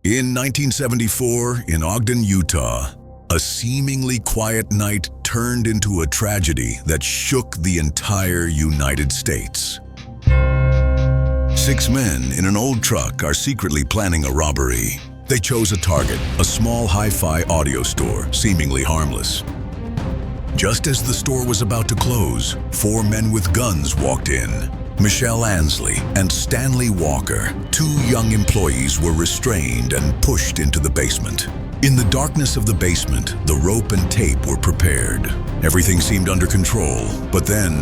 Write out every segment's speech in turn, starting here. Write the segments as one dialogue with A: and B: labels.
A: In 1974, in Ogden, Utah, a seemingly quiet night turned into a tragedy that shook the entire United States. 6 men in an old truck are secretly planning a robbery. They chose a target, a small hi-fi audio store, seemingly harmless. Just as the store was about to close, 4 men with guns walked in. Michelle Ansley and Stanley Walker, 2 young employees, were restrained and pushed into the basement. In the darkness of the basement, the rope and tape were prepared. Everything seemed under control, but then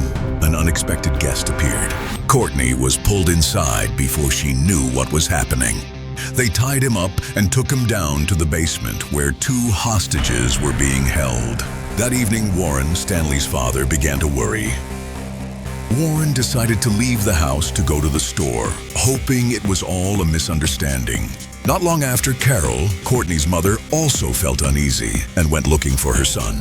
A: an unexpected guest appeared. Courtney was pulled inside before she knew what was happening. They tied him up and took him down to the basement where 2 hostages were being held. That evening, Warren, Stanley's father, began to worry. Warren decided to leave the house to go to the store, hoping it was all a misunderstanding. Not long after, Carol, Courtney's mother, also felt uneasy and went looking for her son.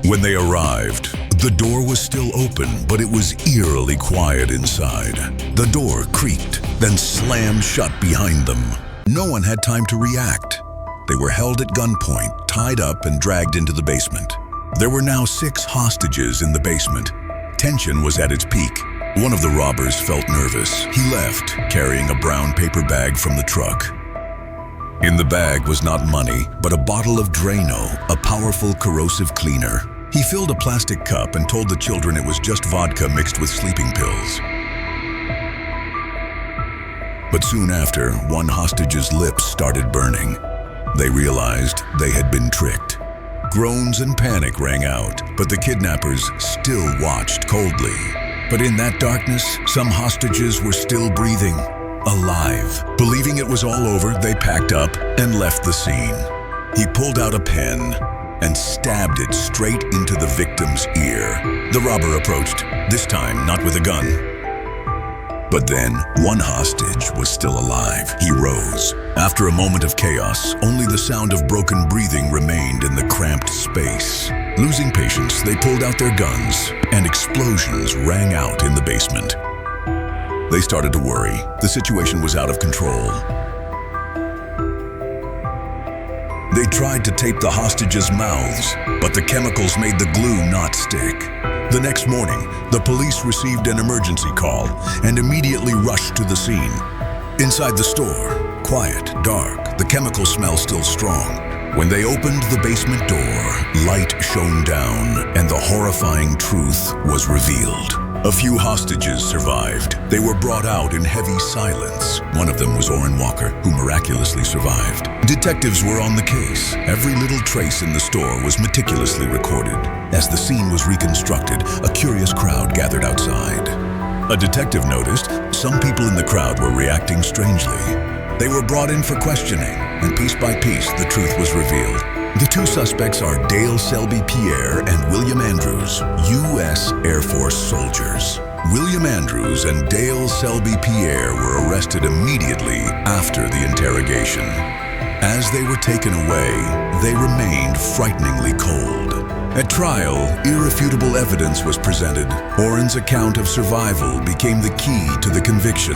A: When they arrived, the door was still open, but it was eerily quiet inside. The door creaked, then slammed shut behind them. No one had time to react. They were held at gunpoint, tied up, and dragged into the basement. There were now 6 hostages in the basement. Tension was at its peak. One of the robbers felt nervous. He left, carrying a brown paper bag from the truck. In the bag was not money, but a bottle of Drano, a powerful corrosive cleaner. He filled a plastic cup and told the children it was just vodka mixed with sleeping pills. But soon after, one hostage's lips started burning. They realized they had been tricked. Groans and panic rang out, but the kidnappers still watched coldly. But in that darkness, some hostages were still breathing, alive. Believing it was all over, they packed up and left the scene. He pulled out a pen and stabbed it straight into the victim's ear. The robber approached, this time not with a gun. But then, one hostage was still alive. He rose. After a moment of chaos, only the sound of broken breathing remained in the cramped space. Losing patience, they pulled out their guns, and explosions rang out in the basement. They started to worry. The situation was out of control. They tried to tape the hostages' mouths, but the chemicals made the glue not stick. The next morning, the police received an emergency call and immediately rushed to the scene. Inside the store, quiet, dark, the chemical smell still strong. When they opened the basement door, light shone down and the horrifying truth was revealed. A few hostages survived. They were brought out in heavy silence. One of them was Orrin Walker, who miraculously survived. Detectives were on the case. Every little trace in the store was meticulously recorded. As the scene was reconstructed, a curious crowd gathered outside. A detective noticed some people in the crowd were reacting strangely. They were brought in for questioning, and piece by piece, the truth was revealed. The 2 suspects are Dale Selby Pierre and William Andrews, U.S. Air Force soldiers. William Andrews and Dale Selby Pierre were arrested immediately after the interrogation. As they were taken away, they remained frighteningly cold. At trial, irrefutable evidence was presented. Orrin's account of survival became the key to the conviction.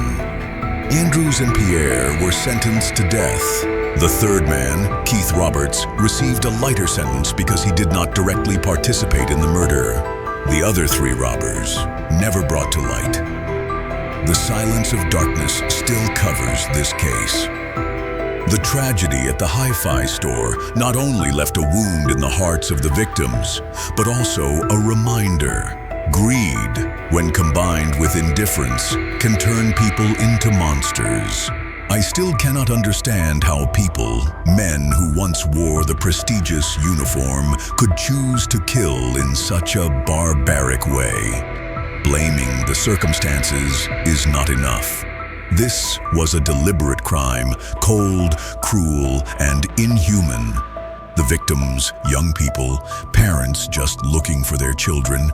A: Andrews and Pierre were sentenced to death. The 3rd man, Keith Roberts, received a lighter sentence because he did not directly participate in the murder. The other 3 robbers, never brought to light. The silence of darkness still covers this case. The tragedy at the hi-fi store not only left a wound in the hearts of the victims, but also a reminder. Greed, when combined with indifference, can turn people into monsters. I still cannot understand how people, men who once wore the prestigious uniform, could choose to kill in such a barbaric way. Blaming the circumstances is not enough. This was a deliberate crime, cold, cruel, and inhuman. The victims, young people, parents just looking for their children,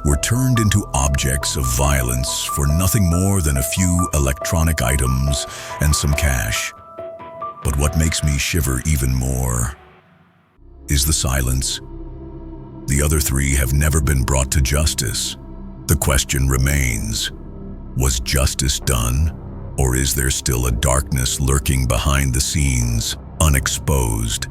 A: were turned into objects of violence for nothing more than a few electronic items and some cash. But what makes me shiver even more is the silence. The other 3 have never been brought to justice. The question remains, was justice done, or is there still a darkness lurking behind the scenes, unexposed.